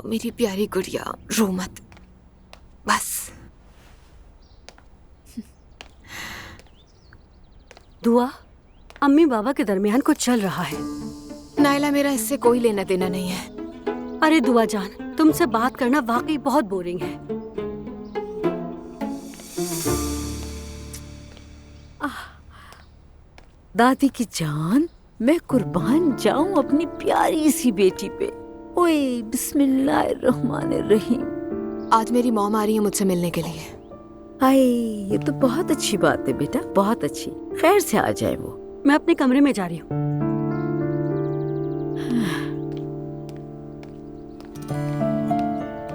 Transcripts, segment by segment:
मेरी प्यारी गुड़िया, रो मत, बस। दुआ, अम्मी बाबा के दरमियान कुछ चल रहा है। नायला, मेरा इससे कोई लेना देना नहीं है। अरे दुआ जान, तुमसे बात करना वाकई बहुत बोरिंग है। दादी की जान, मैं कुर्बान जाऊं अपनी प्यारी सी बेटी पे। ओए बिस्मिल्लाहिर्रहमानिर्रहीम। आज मेरी मॉम आ रही है मुझसे मिलने के लिए। हाय, ये तो बहुत अच्छी बात है बेटा, बहुत अच्छी। खैर से आ जाए वो। मैं अपने कमरे में जा रही हूँ।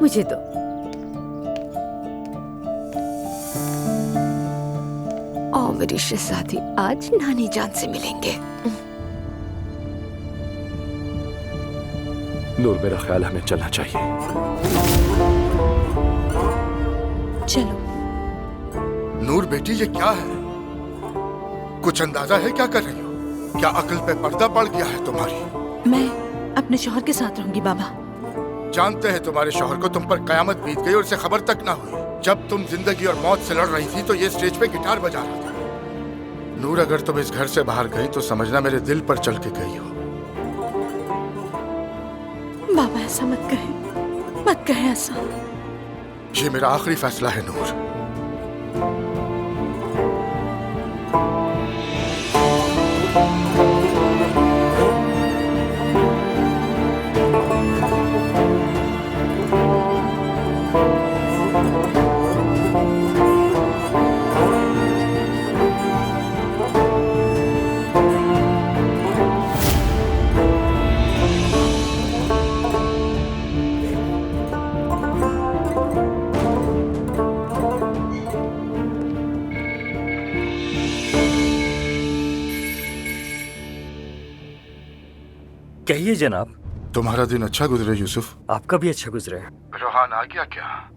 मुझे दो। ओ मेरी शहजादी, आज नानी जान से मिलेंगे। नूर, मेरा ख्याल हमें चलना चाहिए। चलो। नूर बेटी, ये क्या है? कुछ अंदाजा है क्या कर रही हो? क्या अक्ल पे पर्दा पड़ गया है तुम्हारी? मैं अपने शौहर के साथ रहूंगी बाबा। जानते हैं तुम्हारे शौहर को तुम पर कयामत बीत गई और इसे खबर तक ना हुई। जब तुम जिंदगी और मौत से लड़ रही थी तो ये स्टेज पे गिटार बजा रहा था। नूर, अगर तुम इस घर से बाहर गई तो समझना मेरे दिल पर चल के गई हो। बाबा ऐसा मत कहे, मत कहे ऐसा। ये मेरा आखिरी फैसला है नूर। कहिए जनाब। तुम्हारा दिन अच्छा गुजरे यूसुफ? आपका भी अच्छा गुजरे। रोहान आ गया क्या?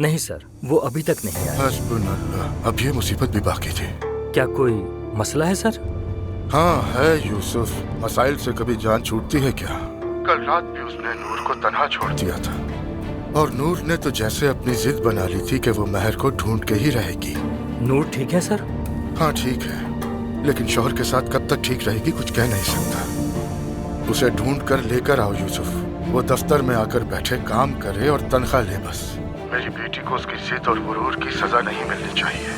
नहीं सर, वो अभी तक नहीं आया। हस्बुनल्लाह, अब ये मुसीबत भी बाकी थी। क्या कोई मसला है सर? हाँ है यूसुफ। मसाइल से कभी जान छूटती है क्या? कल रात भी उसने नूर को तन्हा छोड़ दिया था और नूर ने तो जैसे अपनी जिद बना ली थी कि वो महर को ढूंढ के ही रहेगी। नूर ठीक है सर? हाँ ठीक है, लेकिन शौहर के साथ कब तक ठीक रहेगी कुछ कह नहीं सकता। उसे ढूंढ कर लेकर आओ यूसुफ। वो दफ्तर में आकर बैठे काम करे और तनख्वाह ले बस। मेरी बेटी को उसकी जिद और गुरूर की सजा नहीं मिलनी चाहिए।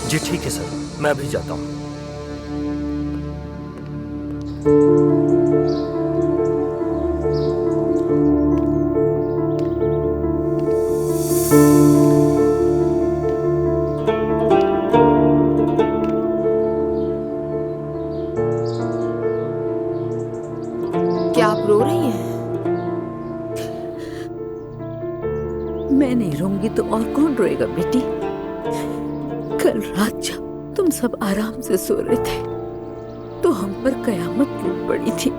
जी ठीक है सर, मैं अभी जाता हूँ। क्या आप रो रही हैं? मैं नहीं रोऊंगी तो और कौन रोएगा बेटी? कल रात जब तुम सब आराम से सो रहे थे तो हम पर कयामत टूट पड़ी थी।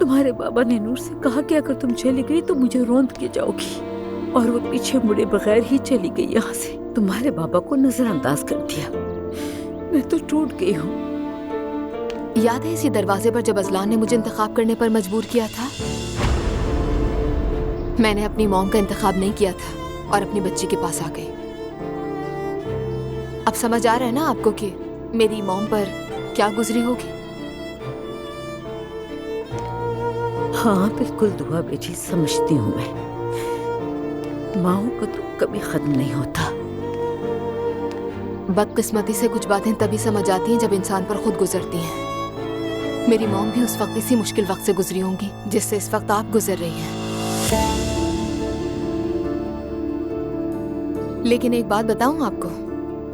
तुम्हारे बाबा ने नूर से कहा कि अगर तुम चली गई तो मुझे रौंद के जाओगी, और वो पीछे मुड़े बगैर ही चली गई यहाँ से। तुम्हारे बाबा को नजरअंदाज कर दिया। मैं तो टूट गई हूँ। याद है इसी दरवाजे पर जब अजलान ने मुझे इंतखाब करने पर मजबूर किया था? मैंने अपनी मॉम का इंतखाब नहीं किया था और अपनी बच्ची के पास आ गई। अब समझ आ रहा है ना आपको कि मेरी मॉम पर क्या गुजरी होगी? हाँ बिल्कुल दुआ बेटी, समझती हूँ मैं। माओ का तो कभी खत्म नहीं होता। बदकिस्मती से कुछ बातें तभी समझ आती हैं जब इंसान पर खुद गुजरती हैं। मेरी मॉम भी उस वक्त इसी मुश्किल वक्त से गुजरी होंगी जिससे इस वक्त आप गुजर रही हैं। लेकिन एक बात बताऊं आपको,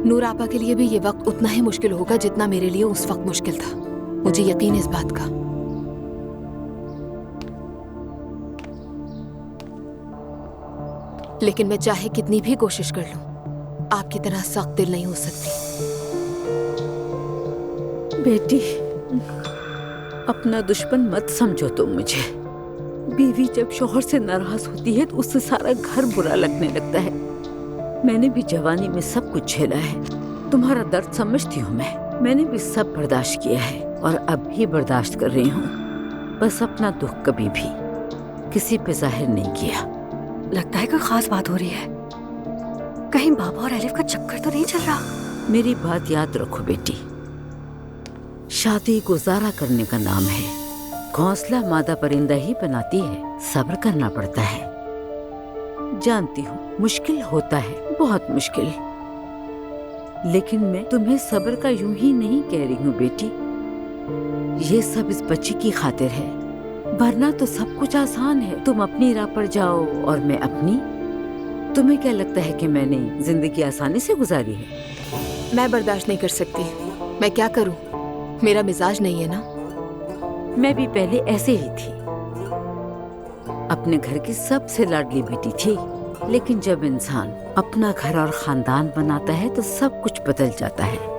नूर आपा के लिए भी ये वक्त उतना ही मुश्किल होगा जितना मेरे लिए उस वक्त मुश्किल था। मुझे यकीन है इस बात का। लेकिन मैं चाहे कितनी भी कोशिश कर लूं, आपकी तरह सख्त दिल नहीं हो सकती। बेटी, अपना दुश्मन मत समझो तुम मुझे। बीवी जब शौहर से नाराज होती है तो उससे सारा घर बुरा लगने लगता है। मैंने भी जवानी में सब कुछ झेला है। तुम्हारा दर्द समझती हूँ मैंने भी सब बर्दाश्त किया है और अब भी बर्दाश्त कर रही हूँ। बस अपना दुख कभी भी किसी पे जाहिर नहीं किया। लगता है कोई खास बात हो रही है। कहीं बाबा और एलिफ का चक्कर तो नहीं चल रहा? मेरी बात याद रखो बेटी, शादी गुजारा करने का नाम है। घोंसला मादा परिंदा ही बनाती है, सब्र करना पड़ता है। जानती हूँ मुश्किल होता है, बहुत मुश्किल, लेकिन मैं तुम्हें सब्र का यूं ही नहीं कह रही हूँ बेटी। ये सब इस बच्ची की खातिर है, वरना तो सब कुछ आसान है। तुम अपनी राह पर जाओ और मैं अपनी। तुम्हें क्या लगता है कि मैंने जिंदगी आसानी से गुजारी है? मैं बर्दाश्त नहीं कर सकती। मैं क्या करूं? मेरा मिजाज नहीं है ना। मैं भी पहले ऐसे ही थी, अपने घर की सबसे लाडली बेटी थी। लेकिन जब इंसान अपना घर और खानदान बनाता है तो सब कुछ बदल जाता है।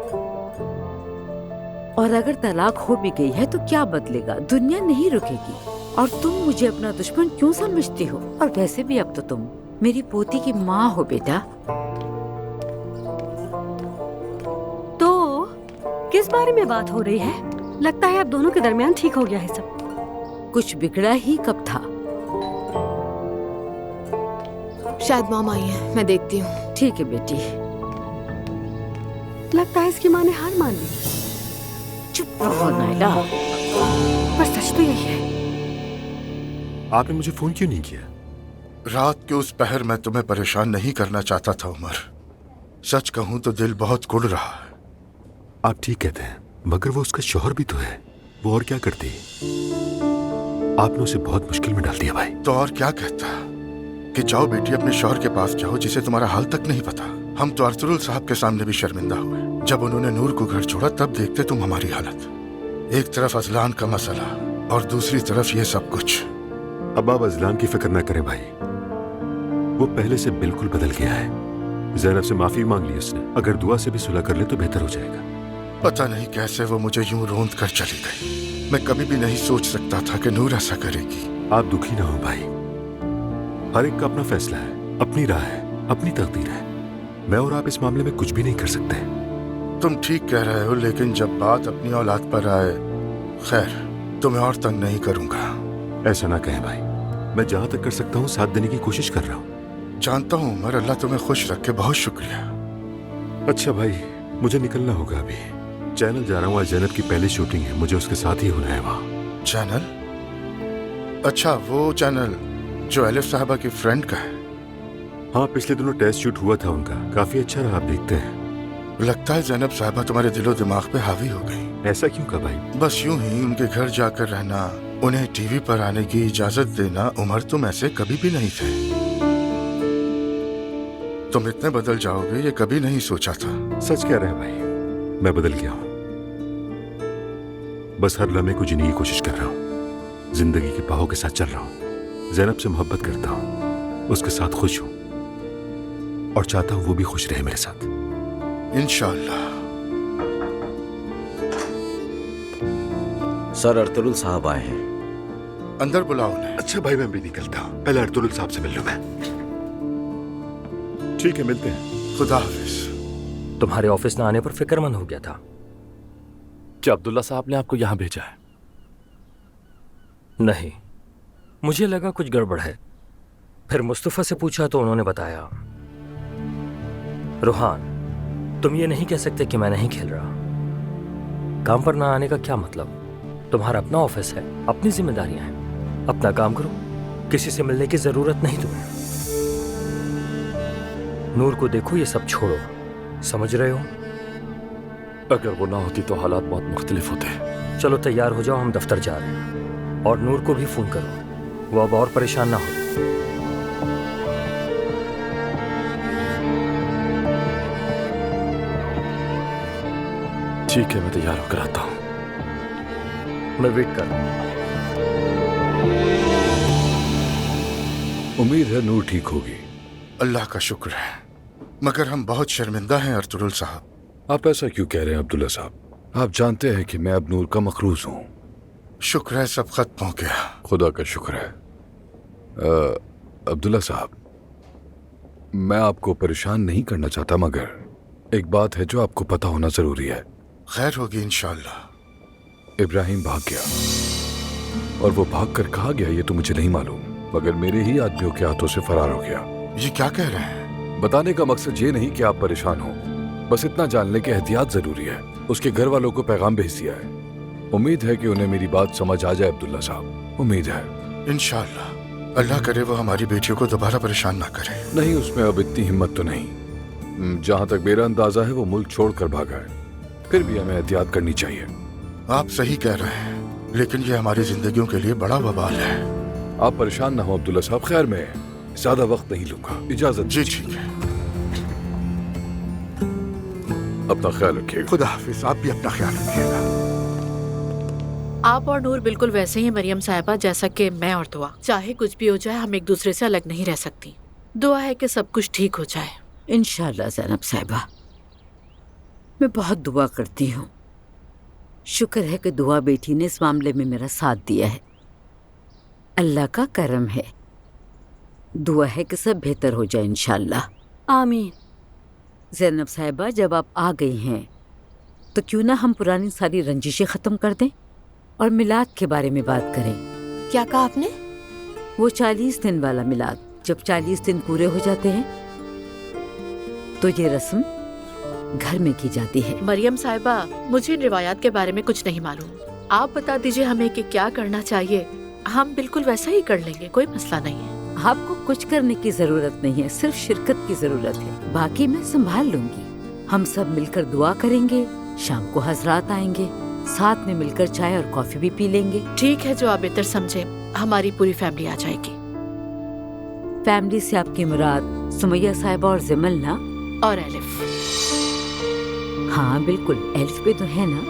और अगर तलाक हो भी गई है तो क्या बदलेगा? दुनिया नहीं रुकेगी। और तुम मुझे अपना दुश्मन क्यों समझती हो? और वैसे भी अब तो तुम मेरी पोती की माँ हो बेटा। तो किस बारे में बात हो रही है? लगता है आप दोनों के दरमियान ठीक हो गया है सब। कुछ बिगड़ा ही कब था? शायद मॉम आई है, मैं देखती हूँ। ठीक है बेटी। लगता है इसकी माँ ने हार मान ली। चुप रहो नायला। पर सच तो यही है। आपने मुझे फोन क्यों नहीं किया? रात के उस पहर मैं तुम्हें परेशान नहीं करना चाहता था उमर। सच कहूं तो दिल बहुत कुड़ रहा है। आप ठीक कहते हैं, मगर वो उसका शौहर भी तो है। वो और क्या करती? आपने उसे बहुत मुश्किल में डाल दिया भाई। तो और क्या कहता कि जाओ बेटी अपने शौहर के पास जाओ जिसे तुम्हारा हाल तक नहीं पता। हम तो अर्तुगरुल साहब के सामने भी शर्मिंदा हुए जब उन्होंने नूर को घर छोड़ा। तब देखते तुम हमारी हालत। एक तरफ अजलान का मसला और दूसरी तरफ ये सब कुछ। अब आप अजलान की फिक्र न करें भाई, वो पहले से बिल्कुल बदल गया है। ज़ैनब से माफी मांग ली उसने। अगर दुआ से भी सुलह कर ले तो बेहतर हो जाएगा। पता नहीं कैसे वो मुझे यूं रोंद कर चली गई। मैं कभी भी नहीं सोच सकता था कि नूर ऐसा करेगी। आप दुखी ना हो भाई, हर एक का अपना फैसला है, अपनी राह है, अपनी तकदीर है। मैं और आप इस मामले में कुछ भी नहीं कर सकते। तुम ठीक कह रहे हो, लेकिन जब बात अपनी औलाद पर आए, खैर तुम्हें और तंग नहीं करूंगा। ऐसा ना कहें भाई, मैं जहां तक कर सकता हूँ साथ देने की कोशिश कर रहा हूँ। जानता हूँ उमर, अल्लाह तुम्हें खुश रखे। बहुत शुक्रिया। अच्छा भाई, मुझे निकलना होगा अभी। चैनल जा रहा हूँ, आज ज़ैनब की पहली शूटिंग है, मुझे उसके साथ ही होना है वहाँ। चैनल? अच्छा, वो चैनल जो एलिफ साहबा की फ्रेंड का है। हाँ, पिछले दिनों टेस्ट शूट हुआ था उनका, काफी अच्छा रहा। आप देखते हैं। लगता है ज़ैनब साहबा तुम्हारे दिलो दिमाग पे हावी हो गई। ऐसा क्यों कहा भाई? बस यूं ही उनके घर जाकर रहना, उन्हें टीवी पर आने की इजाजत देना। उमर, तुम ऐसे कभी भी नहीं थे। तुम इतने बदल जाओगे ये कभी नहीं सोचा था। सच कह रहे हैं भाई, मैं बदल गया हूँ। बस हर लम्हे को जीने की कोशिश कर रहा हूँ। जिंदगी के बाहों के साथ चल रहा हूँ। ज़ैनब से मोहब्बत करता हूँ, उसके साथ खुश हूँ और चाहता हूँ वो भी खुश रहे मेरे साथ। इंशाअल्लाह। सर, अर्तुगरुल साहब आए हैं। अंदर बुलाओ उन्हें। अच्छा भाई, मैं भी निकलता हूँ। पहले अर्तुगरुल साहब से मिल लूं मैं। ठीक है, मिलते हैं। खुदा हाफिज। तुम्हारे ऑफिस न आने पर फिक्रमंद हो गया था। क्या अब्दुल्ला साहब ने आपको यहाँ भेजा है? नहीं, मुझे लगा कुछ गड़बड़ है। फिर मुस्तफा से पूछा तो उन्होंने बताया। रूहान, तुम ये नहीं कह सकते कि मैं नहीं खेल रहा। काम पर ना आने का क्या मतलब? तुम्हारा अपना ऑफिस है, अपनी जिम्मेदारियां हैं। अपना काम करो, किसी से मिलने की जरूरत नहीं तुम्हें। नूर को देखो, ये सब छोड़ो। समझ रहे हो? अगर वो ना होती तो हालात बहुत मुख्तलिफ होते। चलो तैयार हो जाओ, हम दफ्तर जा रहे हैं। और नूर को भी फोन करो, वो अब और परेशान ना हो। ठीक है, मैं तैयार होकर आता हूँ। मैं वेट कर रहा हूँ। उम्मीद है नूर ठीक होगी। अल्लाह का शुक्र है, मगर हम बहुत शर्मिंदा हैं अर्तुगरुल साहब। आप ऐसा क्यों कह रहे हैं अब्दुल्ला साहब? आप जानते हैं कि मैं अब नूर का मखरूज हूँ। शुक्र है सब खत्म हो गया। खुदा का शुक्र है। अब्दुल्ला साहब, मैं आपको परेशान नहीं करना चाहता, मगर एक बात है जो आपको पता होना जरूरी है। खैर होगी इंशाअल्लाह। इब्राहिम भाग गया, और वो भाग कर कहाँ गया ये तो मुझे नहीं मालूम। मगर मेरे ही आदमियों के हाथों से फरार हो गया। ये क्या कह रहे हैं? बताने का मकसद ये नहीं कि आप परेशान हो, बस इतना जान लें कि एहतियात जरूरी है। उसके घर वालों को पैगाम भेज दिया है। उम्मीद है कि उन्हें मेरी बात समझ आ जाए अब्दुल्ला साहब, उम्मीद है। इंशाअल्लाह, अल्लाह करे वो हमारी बेटियों को दोबारा परेशान ना करे। नहीं, उसमें अब इतनी हिम्मत तो नहीं। जहाँ तक मेरा अंदाजा है वो मुल्क छोड़कर भागा है। फिर भी हमें एहतियात करनी चाहिए। आप सही कह रहे हैं, लेकिन ये हमारी जिंदगियों के लिए बड़ा वबाल है। आप परेशान ना हो अब्दुल्ला साहब। खैर, मैं ज्यादा वक्त नहीं लूंगा, इजाजत। जी ठीक है। अपना ख्याल रखिएगा। खुदा हाफिज। आप भी अपना ख्याल रखिएगा। आप और नूर बिल्कुल वैसे ही मरियम साहिबा जैसा कि मैं और दुआ। चाहे कुछ भी हो जाए, हम एक दूसरे से अलग नहीं रह सकती। दुआ है कि सब कुछ ठीक हो जाए। इंशाल्लाह ज़ैनब साहिबा, मैं बहुत दुआ करती हूँ। शुक्र है कि दुआ बेटी ने इस मामले में मेरा साथ दिया है। अल्लाह का करम है। दुआ है कि सब बेहतर हो जाए इंशाल्लाह। आमीन। ज़ैनब साहिबा, जब आप आ गई हैं तो क्यों ना हम पुरानी सारी रंजिशें ख़त्म कर दें और मिलाद के बारे में बात करें। क्या कहा आपने? वो 40 दिन वाला मिलाद। जब 40 दिन पूरे हो जाते हैं तो ये रस्म घर में की जाती है। मरियम साहिबा, मुझे इन रिवायात के बारे में कुछ नहीं मालूम। आप बता दीजिए हमें कि क्या करना चाहिए। हम बिल्कुल वैसा ही कर लेंगे, कोई मसला नहीं है। आपको कुछ करने की जरूरत नहीं है, सिर्फ शिरकत की जरूरत है। बाकी मैं संभाल लूंगी। हम सब मिलकर दुआ करेंगे। शाम को हजरात आएंगे, साथ में मिलकर चाय और कॉफी भी पी लेंगे। ठीक है, जो आप बेहतर समझे। हमारी पूरी फैमिली आ जाएगी। फैमिली से आपकी मुराद सुमैया साहिबा और जमल ना? और एलिफ। हाँ बिल्कुल, एलिफ पे तो है ना।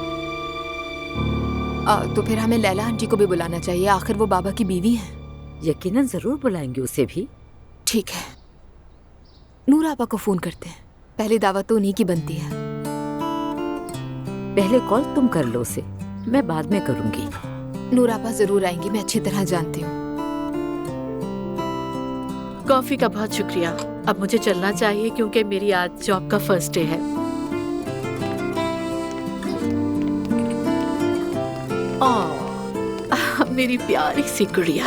तो फिर हमें लैला आंटी को भी बुलाना चाहिए, आखिर वो बाबा की बीवी है। यकीनन जरूर बुलाएंगे उसे भी। ठीक है, नूर आपा को फोन करते हैं। पहली दावत तो उन्हीं की बनती है। पहले कॉल तुम कर लो उसे, मैं बाद में करूंगी। नूर आपा जरूर आएंगी, मैं अच्छी तरह जानती हूँ। कॉफी का बहुत शुक्रिया। अब मुझे चलना चाहिए क्योंकि मेरी आज जॉब का फर्स्ट डे है। मेरी प्यारी सी गुड़िया।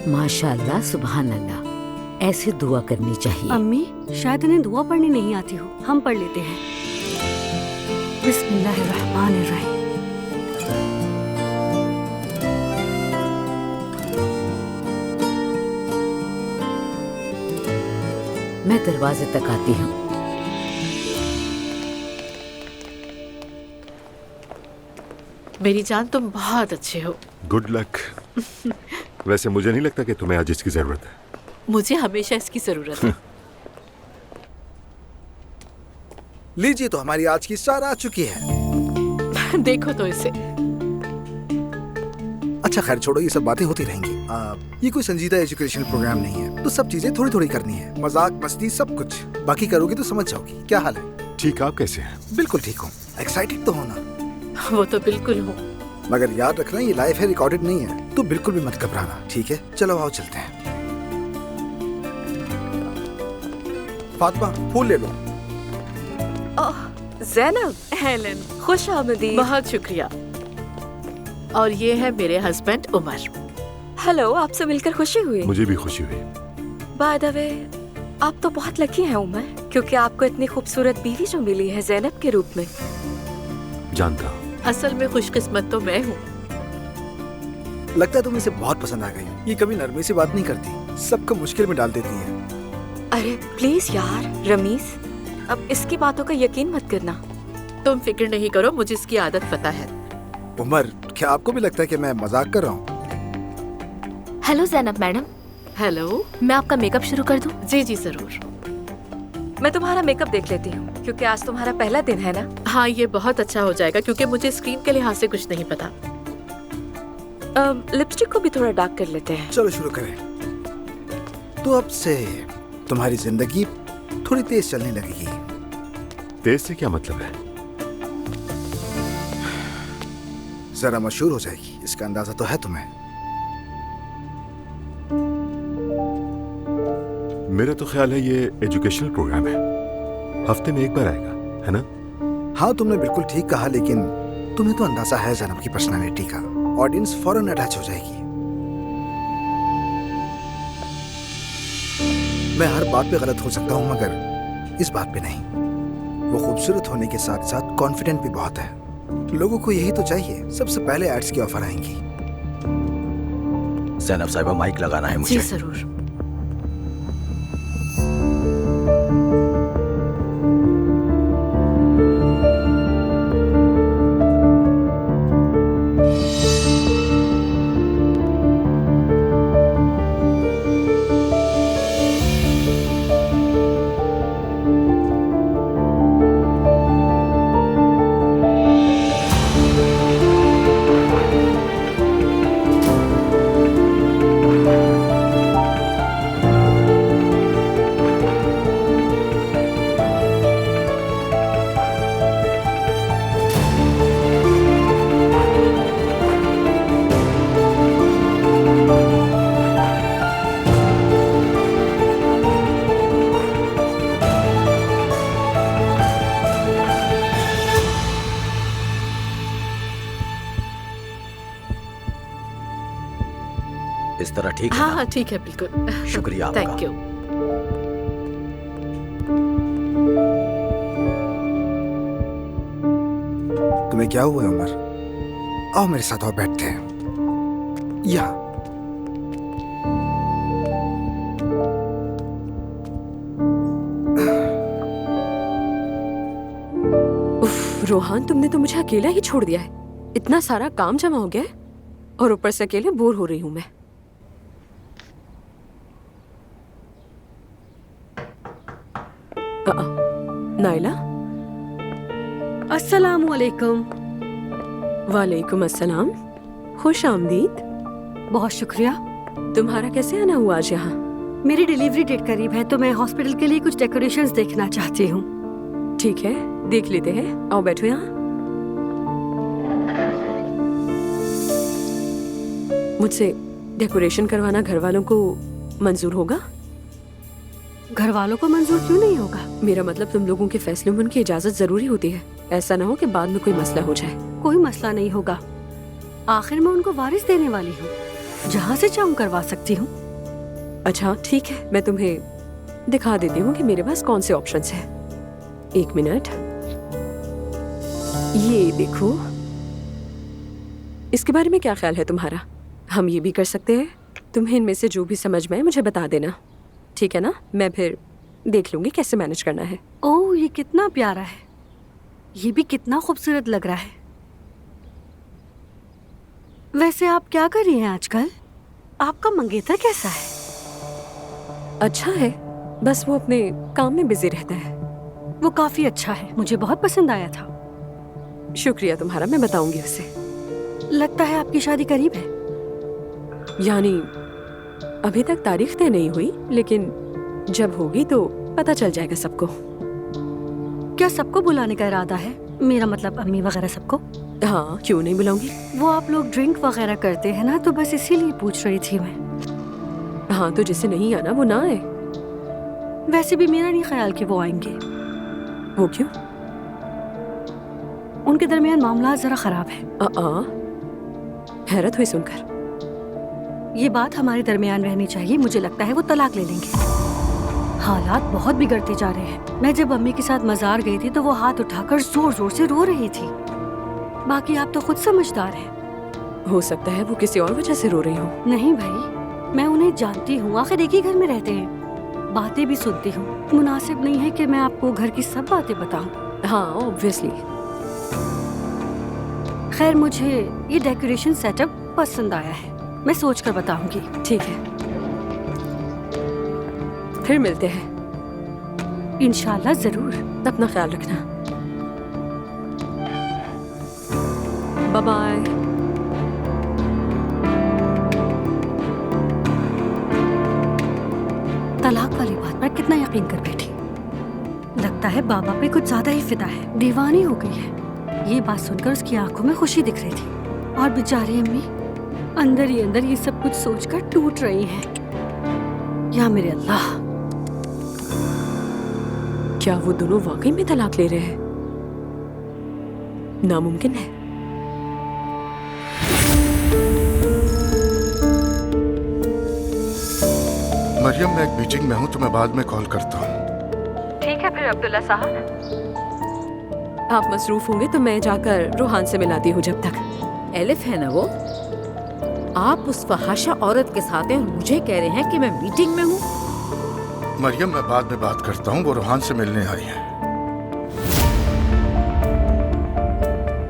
माशाल्लाह, सुभान अल्लाह। ऐसे दुआ करनी चाहिए। अम्मी, शायद इन्हें दुआ पढ़नी नहीं आती हो, हम पढ़ लेते हैं। बिस्मिल्लाहिर्रहमानिर्रहीम। मैं दरवाजे तक आती हूँ। मेरी जान, तुम बहुत अच्छे हो। Good luck. वैसे मुझे नहीं लगता कि तुम्हें आज इसकी जरूरत है। मुझे हमेशा इसकी जरूरत है। लीजिए, तो हमारी आज की स्टार आ चुकी है। देखो तो इसे। अच्छा खैर छोड़ो, ये सब बातें होती रहेंगी। ये कोई संजीदा एजुकेशनल प्रोग्राम नहीं है, तो सब चीजें थोड़ी थोड़ी करनी है। मजाक मस्ती सब कुछ। बाकी करोगी तो समझ जाओगी। क्या हाल है? ठीक, आप कैसे हैं? बिल्कुल ठीक हूँ। एक्साइटेड तो होना। वो तो बिल्कुल हूँ, मगर याद रखना ये लाइव है, रिकॉर्डेड नहीं है। तो बिल्कुल भी मत घबराना, ठीक है? चलो आओ चलते हैं। फातिमा, फूल ले लो। ज़ैनब, हेलन, खुश आमदीद। बहुत शुक्रिया। और ये है मेरे हस्बैंड उमर। हेलो, आपसे मिलकर खुशी हुई। मुझे भी खुशी हुई। बाय द वे, आप तो बहुत लकी हैं उमर, क्योंकि आपको इतनी खूबसूरत बीवी जो मिली है ज़ैनब के रूप में। जानता हूँ। असल में खुशकिस्मत तो मैं हूँ। लगता है तुम्हें इसे बहुत पसंद आ गई। ये कभी नरमी से बात नहीं करती, सबको मुश्किल में डाल देती है। अरे प्लीज यार रमीज, अब इसकी बातों का यकीन मत करना। तुम फिक्र नहीं करो, मुझे इसकी आदत पता है। उमर, क्या आपको भी लगता है कि मैं मजाक कर रहा हूँ? Hello Zainab madam. हेलो, मैं आपका मेकअप शुरू कर दूं? जी जी जरूर। मैं तुम्हारा मेकअप देख लेती हूँ, क्योंकि आज तुम्हारा पहला दिन है ना। हाँ, ये बहुत अच्छा हो जाएगा, क्योंकि मुझे स्क्रीन के लिहाज से कुछ नहीं पता। लिपस्टिक को भी थोड़ा डार्क कर लेते हैं। चलो शुरू करें। तो अब से तुम्हारी जिंदगी थोड़ी तेज चलने लगेगी। तेज से क्या मतलब है? जरा मशहूर हो जाएगी, इसका अंदाजा तो है तुम्हें। मेरा तो ख्याल है ये एजुकेशनल प्रोग्राम है, हफ्ते में एक बार आएगा, है ना? हाँ, तुमने बिल्कुल ठीक कहा, लेकिन तुम्हें तो अंदाजा है ज़ैनब की पर्सनालिटी का। ऑडियंस फौरन अटैच हो जाएगी। मैं हर बात पे गलत हो सकता हूँ मगर इस बात पे नहीं। वो खूबसूरत होने के साथ साथ कॉन्फिडेंट भी बहुत है। लोगों को यही तो चाहिए। सबसे पहले एड्स की ऑफर आएंगी। ज़ैनब साहिबा, माइक लगाना है मुझे। जी जरूर। इस तरह ठीक है? हाँ हाँ ठीक है, बिल्कुल। शुक्रिया आपका। Thank you. तुम्हें क्या हुआ है उमर? आओ मेरे साथ और बैठते हैं। यहाँ रोहान, तुमने तो मुझे अकेला ही छोड़ दिया है। इतना सारा काम जमा हो गया है और ऊपर से अकेले बोर हो रही हूँ मैं। नाइला। अस्सलाम वालेकुम। वालेकुम अस्सलाम। खुश आमदीद। बहुत शुक्रिया। तुम्हारा कैसे आना हुआ आज यहाँ? मेरी डिलीवरी डेट करीब है तो मैं हॉस्पिटल के लिए कुछ डेकोरेशंस देखना चाहती हूँ। ठीक है, देख लेते हैं। आओ बैठो यहाँ। मुझसे डेकोरेशन करवाना घर वालों को मंजूर होगा? घर वालों को मंजूर क्यों नहीं होगा? मेरा मतलब तुम लोगों के फैसलों में उनकी इजाजत जरूरी होती है। ऐसा ना हो कि बाद में कोई मसला हो जाए। कोई मसला नहीं होगा। आखिर मैं उनको वारिस देने वाली हूँ। जहाँ से चाहूँ करवा सकती हूँ। अच्छा ठीक है, मैं तुम्हें दिखा देती हूँ कि मेरे पास कौन से ऑप्शंस हैं। एक मिनट, ये देखो। इसके बारे में क्या ख्याल है तुम्हारा? हम ये भी कर सकते हैं। तुम्हें इनमें से जो भी समझ में आए मुझे बता देना, ठीक है ना? मैं फिर देख लूंगी कैसे मैनेज करना है। ओह, ये कितना प्यारा है। ये भी कितना खूबसूरत लग रहा है। वैसे आप क्या कर रही हैं आजकल? आपका मंगेतर कैसा है? अच्छा है, बस वो अपने काम में बिजी रहता है। वो काफी अच्छा है, मुझे बहुत पसंद आया था। शुक्रिया तुम्हारा, मैं बताऊंगी उसे। लगता है आपकी शादी करीब है। यानी अभी तक तारीख तय नहीं हुई, लेकिन जब होगी तो पता चल जाएगा सबको। क्या सबको बुलाने का इरादा है? मेरा मतलब अम्मी वगैरह सबको? हाँ, क्यों नहीं बुलाऊंगी। वो आप लोग ड्रिंक वगैरह करते हैं ना, तो बस इसीलिए पूछ रही थी मैं। हाँ, तो जिसे नहीं आना वो ना आए। वैसे भी मेरा नहीं ख्याल कि वो आएंगे। वो क्यों? उनके दरमियान मामला जरा खराब है। हैरत हुई सुनकर। ये बात हमारे दरमियान रहनी चाहिए। मुझे लगता है वो तलाक ले लेंगे। हालात बहुत बिगड़ते जा रहे हैं। मैं जब अम्मी के साथ मजार गई थी तो वो हाथ उठाकर जोर जोर से रो रही थी। बाकी आप तो खुद समझदार हैं। हो सकता है वो किसी और वजह से रो रही हो। नहीं भाई, मैं उन्हें जानती हूँ। आखिर एक ही घर में रहते हैं, बातें भी सुनती हूँ। मुनासिब नहीं है कि मैं आपको घर की सब बातें बताऊँ। हाँ, ऑब्वियसली। खैर, मुझे ये डेकोरेशन सेटअप पसंद आया है। मैं सोच कर बताऊंगी। ठीक है, फिर मिलते हैं। इंशाल्लाह जरूर। अपना ख्याल रखना। Bye bye. तलाक वाली बात पर कितना यकीन कर बैठी। लगता है बाबा पे कुछ ज्यादा ही फिदा है। दीवानी हो गई है। ये बात सुनकर उसकी आंखों में खुशी दिख रही थी और बेचारी अम्मी अंदर ही अंदर ये सब कुछ सोचकर टूट रही हैं। या मेरे अल्लाह, क्या वो दोनों वाकई में तलाक ले रहे हैं? नामुमकिन है। मर मरियम, मैं एक मीटिंग में हूँ तो मैं बाद में कॉल करता हूँ। ठीक है फिर अब्दुल्ला साहब, आप मसरूफ होंगे तो मैं जाकर रूहान से मिलाती हूँ जब तक। एलिफ है ना वो? आप उस फहाशा औरत के साथ हैं और मुझे कह रहे हैं कि मैं मीटिंग में हूँ। मरियम, मैं बाद में बात करता हूँ, वो रूहान से मिलने आई है।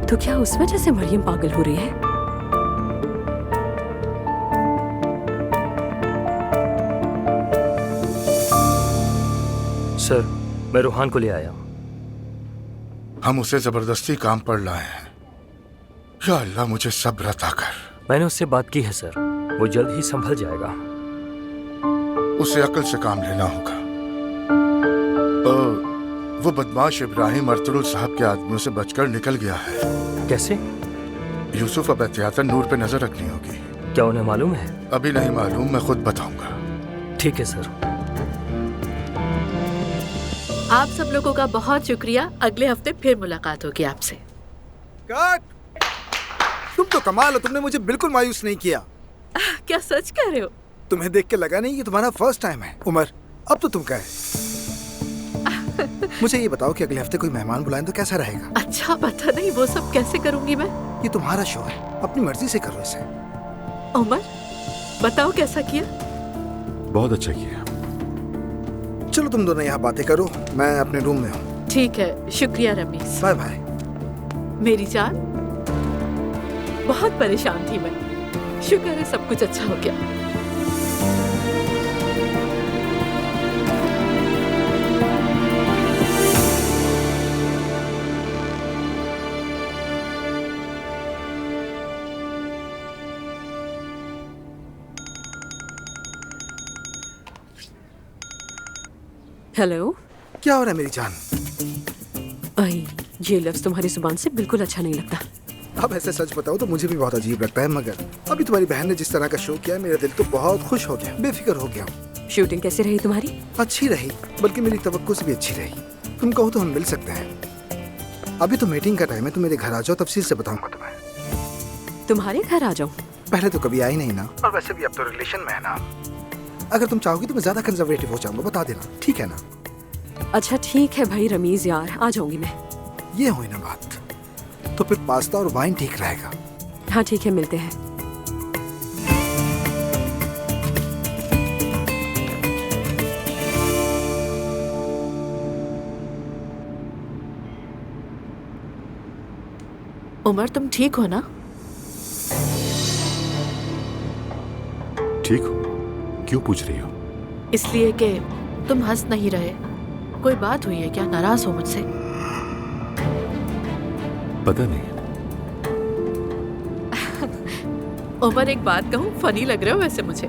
तो क्या उस वजह से मरियम पागल हो रही है? सर, मैं रूहान को ले आया। हम उसे जबरदस्ती काम पर लाए हैं। या अल्लाह, मुझे सब्र अता कर। मैंने उससे बात की है सर, वो जल्द ही संभल जाएगा। उसे अक्ल से काम लेना होगा। वो बदमाश इब्राहिम अर्तुल साहब के आदमियों से बचकर निकल गया है। कैसे? यूसुफ, अब एहतियातन नूर पे नजर रखनी होगी। क्या उन्हें मालूम है? अभी नहीं मालूम, मैं खुद बताऊंगा। ठीक है सर। आप सब लोगों का बहुत शुक्रिया। अगले हफ्ते फिर मुलाकात होगी आपसे। कट! तुम तो कमाल हो, तुमने मुझे बिल्कुल मायूस नहीं किया। क्या सच कह रहे हो? तुम्हें देख के लगा नहीं कि तुम्हारा फर्स्ट टाइम है। उमर, अब तो तुम कहे। मुझे ये बताओ कि अगले हफ्ते कोई मेहमान बुलाएं तो कैसा रहेगा? अच्छा, पता नहीं वो सब कैसे करूंगी मैं। ये तुम्हारा शो है, अपनी मर्जी से करो इसे। उमर, बताओ कैसा किया? बहुत अच्छा किया। चलो तुम दोनों यहाँ बातें करो, मैं अपने रूम में हूँ। ठीक है, शुक्रिया रमीज। Bye bye. मेरी जान, बहुत परेशान थी मैं। शुक्र है सब कुछ अच्छा हो गया। हेलो। क्या हो रहा है मेरी जान? आई, ये लफ्ज तुम्हारी जुबान से बिल्कुल अच्छा नहीं लगता। अब ऐसे सच बताओ तो मुझे भी बहुत अजीब लगता है, मगर अभी तुम्हारी बहन ने जिस तरह का शो किया, मेरा दिल तो बहुत खुश हो गया, बेफिक्र हो गया हूँ। शूटिंग कैसी रही तुम्हारी? अच्छी रही, बल्कि मेरी तवक्को से भी अच्छी रही। तुम कहो तो हम मिल सकते हैं। अभी तो मीटिंग का टाइम है, तुम मेरे घर आ जाओ, तफसील से बताऊंगा तुम्हें। तुम्हारे घर आ जाऊं? पहले तो कभी आई नहीं ना, और वैसे भी अब तो रिलेशन में है ना। अगर तुम चाहोगी तो मैं ज्यादा कंजर्वेटिव हो जाऊंगा, बता देना, ठीक है ना? अच्छा ठीक है भाई रमीज यार, आ जाऊंगी मैं। ये हुई ना बात, तो फिर पास्ता और वाइन ठीक रहेगा। हाँ ठीक है, मिलते हैं। उमर, तुम ठीक हो ना? ठीक हो? क्यों पूछ रही हो? इसलिए कि तुम हंस नहीं रहे। कोई बात हुई है क्या? नाराज हो मुझसे? पता नहीं। उमर, एक बात कहूँ, फनी लग रहे हो वैसे मुझे।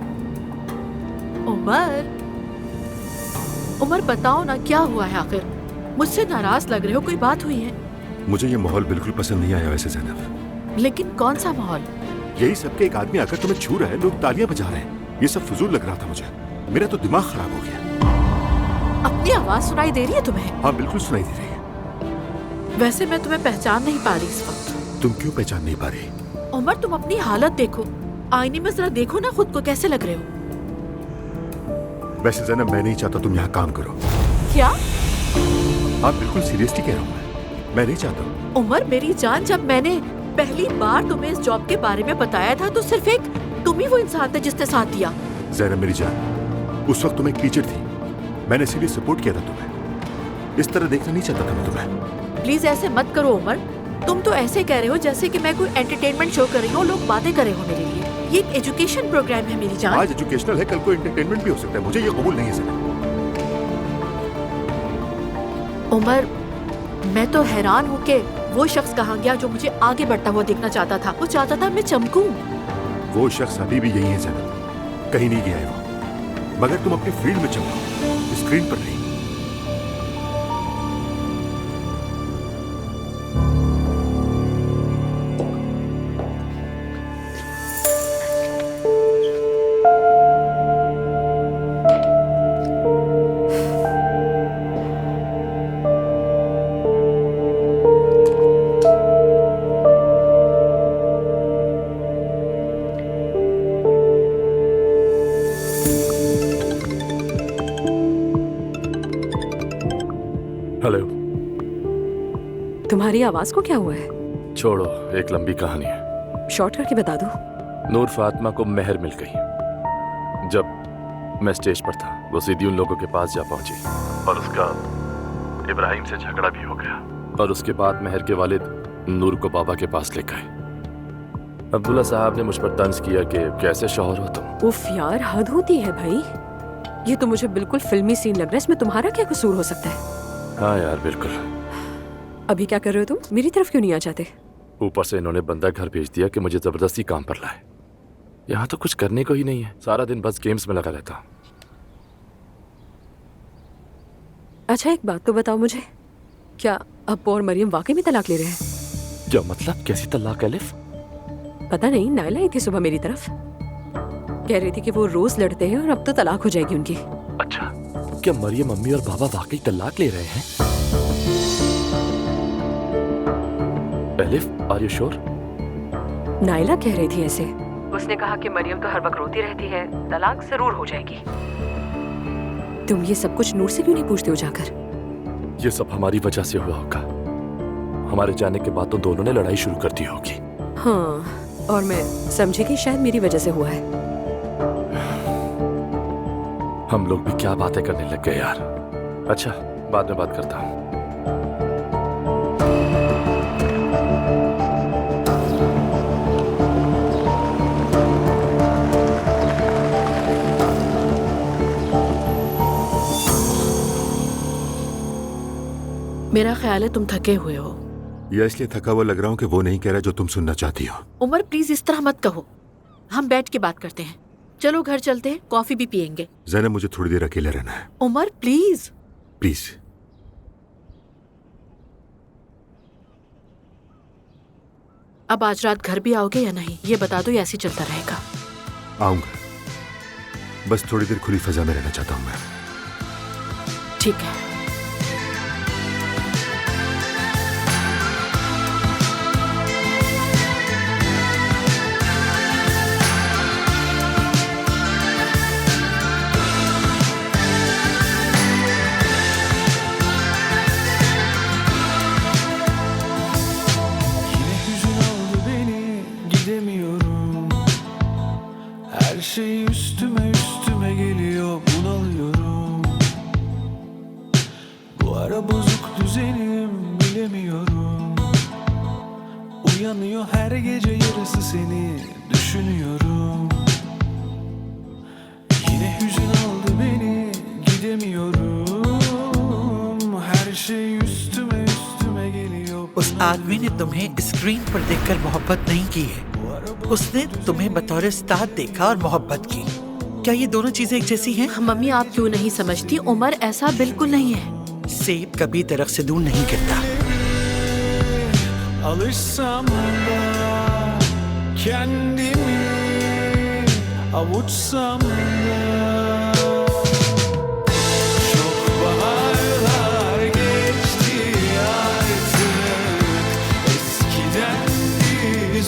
उमर बताओ ना, क्या हुआ है आखिर? मुझसे नाराज लग रहे हो, कोई बात हुई है? मुझे ये माहौल बिल्कुल पसंद नहीं आया वैसे ज़ैनब। लेकिन कौन सा माहौल? यही सबके एक आदमी आकर तुम्हें छू रहा है, लोग तालियां बजा रहे हैं, ये सब फजूल लग रहा था मुझे। मेरा तो दिमाग खराब हो गया। अपनी आवाज सुनाई दे रही है तुम्हें? हाँ बिल्कुल सुनाई दे रही है। वैसे मैं तुम्हें पहचान नहीं पा रही इस वक्त। तुम क्यों पहचान नहीं पा रही? उमर, तुम अपनी हालत देखो, आईने में जरा देखो ना खुद को, कैसे लग रहे हो? वैसे ज़ैनब, मैं नहीं चाहता तुम यहाँ काम करो। क्या? आप बिल्कुल सीरियसली कह रहा हूँ मैं नहीं चाहता। उमर मेरी जान, जब मैंने पहली बार तुम्हें इस जॉब के बारे में बताया था तो सिर्फ एक तुम ही वो इंसान थे जिसने साथ दिया। ज़ैनब मेरी जान, उस वक्त तुम एक टीचर थी, मैंने इसीलिए सपोर्ट किया था तुम्हें। इस तरह देखना नहीं चाहता था मैं तुम्हें। प्लीज ऐसे मत करो उमर, तुम तो ऐसे कह रहे हो जैसे कि मैं कोई एंटरटेनमेंट शो कर रही हूँ, लोग बातें कर रहे हो मेरे लिए। ये एक एजुकेशन प्रोग्राम है मेरी जान। आज एजुकेशनल है, कल को एंटरटेनमेंट भी हो सकता है, मुझे ये कबूल नहीं है ज़ैनब। उमर, मैं तो हैरान हूँ कि वो शख्स कहाँ गया जो मुझे आगे बढ़ता हुआ देखना चाहता था। वो चाहता था मैं चमकूं। वो शख्स अभी भी यही है ज़ैनब, कहीं नहीं गया है वो। मगर तुम अपने फील्ड में चमको, स्क्रीन पर नहीं। तुम्हारी आवाज को क्या हुआ है? छोड़ो, एक लंबी कहानी है। शॉर्ट करके बता दो। नूर फातिमा को मेहर मिल गई। जब मैं स्टेज पर था, वो सीधी उन लोगों के पास जा पहुंची और उसका इब्राहिम से झगड़ा भी हो गया। और उसके बाद मेहर के वालिद नूर को बाबा के पास ले गए। अब्दुल्ला साहब ने मुझ पर तंज किया कि कैसे शौहर हो तुम। उफ यार, हद होती है भाई। ये तो मुझे बिल्कुल फिल्मी सीन लग रहा है। इसमें तुम्हारा क्या कसूर हो सकता है? हाँ यार, बिल्कुल। अभी क्या कर रहे हो तुम? मेरी तरफ क्यों नहीं आ जाते? ऊपर से इन्होंने बंदा घर भेज दिया कि मुझे जबरदस्ती काम पर लाए। यहाँ तो कुछ करने को ही नहीं है, सारा दिन बस गेम्स में लगा रहता। अच्छा एक बात तो बताओ मुझे, क्या अब्बू और मरियम वाकई में तलाक ले रहे हैं? क्या मतलब? कैसी तलाक अलिफ? पता नहीं, नायला आई थी सुबह मेरी तरफ, कह रही थी कि वो रोज लड़ते हैं और अब तो तलाक हो जाएगी उनकी। अच्छा, क्या मरियम मम्मी और बाबा वाकई तलाक ले रहे हैं? अलिफ, आर यू श्योर? नायला कह रही थी ऐसे। उसने कहा कि मरियम तो हर वक्त रोती रहती है, तलाक जरूर हो जाएगी। तुम ये सब कुछ नूर से क्यों नहीं पूछते हो जाकर? ये सब हमारी वजह से हुआ होगा। हमारे जाने के बाद तो दोनों ने लड़ाई शुरू कर दी होगी। हाँ, और मैं समझी कि शायद मेरी वजह से हुआ है। हम लोग भी क्या बातें करने लग गए यार। अच्छा, बाद में बात करता हूँ। मेरा ख्याल है तुम थके हुए हो। या इसलिए थका हुआ लग रहा हूँ कि वो नहीं कह रहा जो तुम सुनना चाहती हो। उमर प्लीज इस तरह मत कहो, हम बैठ के बात करते हैं। चलो घर चलते हैं, कॉफी भी पियेंगे। ज़ैनब, मुझे थोड़ी देर अकेले रहना है। उमर प्लीज। प्लीज। अब आज रात घर भी आओगे या नहीं, ये बता दो, या ऐसे चलता रहेगा? आऊंगा, बस थोड़ी देर खुली फजा में रहना चाहता हूँ मैं। ठीक है। उस आदमी ने तुम्हें स्क्रीन पर देखकर मोहब्बत नहीं की है, उसने तुम्हें बतौर उस्ताद देखा और मोहब्बत की। क्या ये दोनों चीजें एक जैसी हैं? मम्मी आप क्यों नहीं समझती? उमर ऐसा बिल्कुल नहीं है। सेब कभी दरख्त से दूर नहीं गिरता। Alışsam da kendimi avuçsam da çok baharlar geçti artık eskiden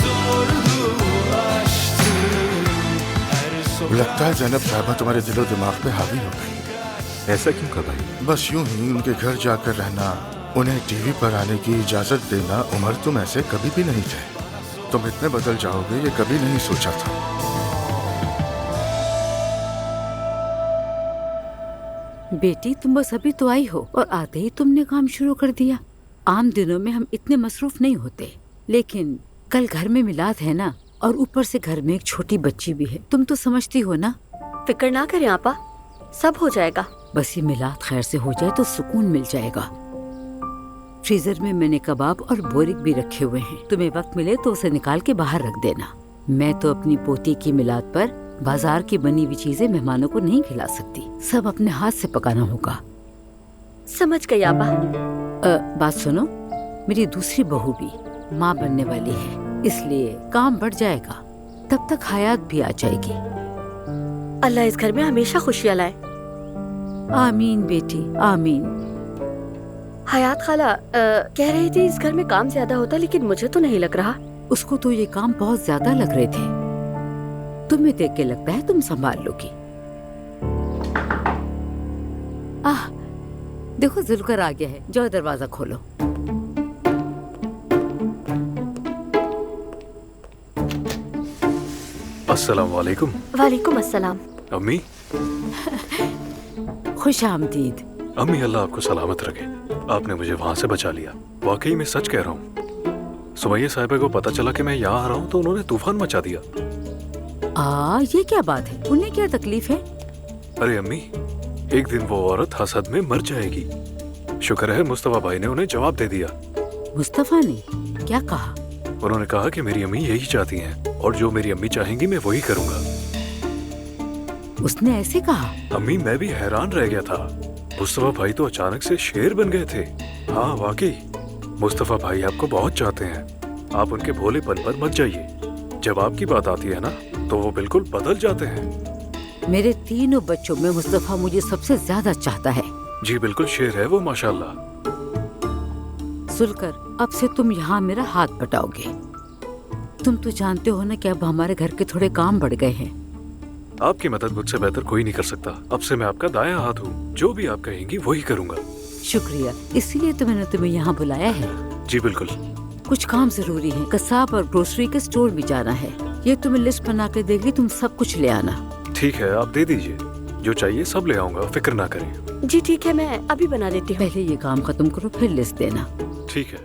zordu aşktı her लगता है ज़ैनब साहबा तुम्हारे दिलो दिमाग पे हावी हो गई। ऐसा क्यों कहा भाई? बस यूं ही उनके घर जाकर रहना, उन्हें टीवी पर आने की इजाजत देना। उमर, तुम ऐसे कभी भी नहीं थे। तुम इतने बदल जाओगे ये कभी नहीं सोचा था। बेटी, तुम बस अभी तो आई हो और आते ही तुमने काम शुरू कर दिया। आम दिनों में हम इतने मसरूफ नहीं होते, लेकिन कल घर में मिलाद है ना, और ऊपर से घर में एक छोटी बच्ची भी है। तुम तो समझती हो ना। फिक्र ना करें आपा, सब हो जाएगा। बस ये मिलाद खैर से हो जाए तो सुकून मिल जाएगा। फ्रीजर में मैंने कबाब और बोरिक भी रखे हुए हैं, तुम्हें वक्त मिले तो उसे निकाल के बाहर रख देना। मैं तो अपनी पोती की मिलाद पर बाजार की बनी हुई चीजें मेहमानों को नहीं खिला सकती, सब अपने हाथ से पकाना होगा। समझ गई आपा। बात सुनो, मेरी दूसरी बहू भी माँ बनने वाली है, इसलिए काम बढ़ जाएगा। तब तक हयात भी आ जाएगी। अल्लाह इस घर में हमेशा खुशियाँ लाए। आमीन बेटी, आमीन। हयात खाला कह रही थी इस घर में काम ज्यादा होता, लेकिन मुझे तो नहीं लग रहा। उसको तो ये काम बहुत ज्यादा लग रहे थे। तुम्हें देख के लगता है तुम संभाल लोगी। देखो जुल्कर आ गया है, जाओ दरवाजा खोलो। अस्सलाम वालेकुम। वालेकुम अस्सलाम। अम्मी। खुश आमदीद। अम्मी, अल्लाह आपको सलामत रखे। आपने मुझे वहाँ से बचा लिया। वाकई में सच कह रहा हूँ। सुमैया साहिबा को पता चला कि मैं यहाँ आ रहा हूँ तो उन्होंने तूफान मचा दिया। ये क्या बात है? उन्हें क्या तकलीफ है? अरे अम्मी, एक दिन वो औरत हसद में मर जाएगी। शुक्र है मुस्तफा भाई ने उन्हें जवाब दे दिया। मुस्तफा ने क्या कहा? उन्होंने कहा कि मेरी अम्मी यही चाहती हैं और जो मेरी अम्मी चाहेंगी मैं वही करूँगा। उसने ऐसे कहा? अम्मी, मैं भी हैरान रह गया था। मुस्तफा भाई तो अचानक से शेर बन गए थे। हाँ वाकई, मुस्तफा भाई आपको बहुत चाहते हैं। आप उनके भोलेपन पर मत जाइए। जब आपकी बात आती है ना तो वो बिल्कुल बदल जाते हैं। मेरे तीनों बच्चों में मुस्तफा मुझे सबसे ज्यादा चाहता है। जी बिल्कुल शेर है वो, माशाल्लाह। सुनकर अब से तुम यहाँ मेरा हाथ बटाओगे। तुम तो जानते हो ना कि अब हमारे घर के थोड़े काम बढ़ गए हैं। आपकी मदद मुझसे बेहतर कोई नहीं कर सकता। अब से मैं आपका दायां हाथ हूँ। जो भी आप कहेंगी वही करूँगा। शुक्रिया, इसीलिए तो मैंने तुम्हें यहाँ बुलाया है। जी बिल्कुल। कुछ काम जरूरी है। कसाब और ग्रोसरी के स्टोर भी जाना है। ये तुम्हें लिस्ट बना के देगी, तुम सब कुछ ले आना। ठीक है, आप दे दीजिए। जो चाहिए सब ले आऊंगा, फिक्र ना करें। जी ठीक है, मैं अभी बना देती हूँ। पहले ये काम खत्म करो फिर लिस्ट देना। ठीक है।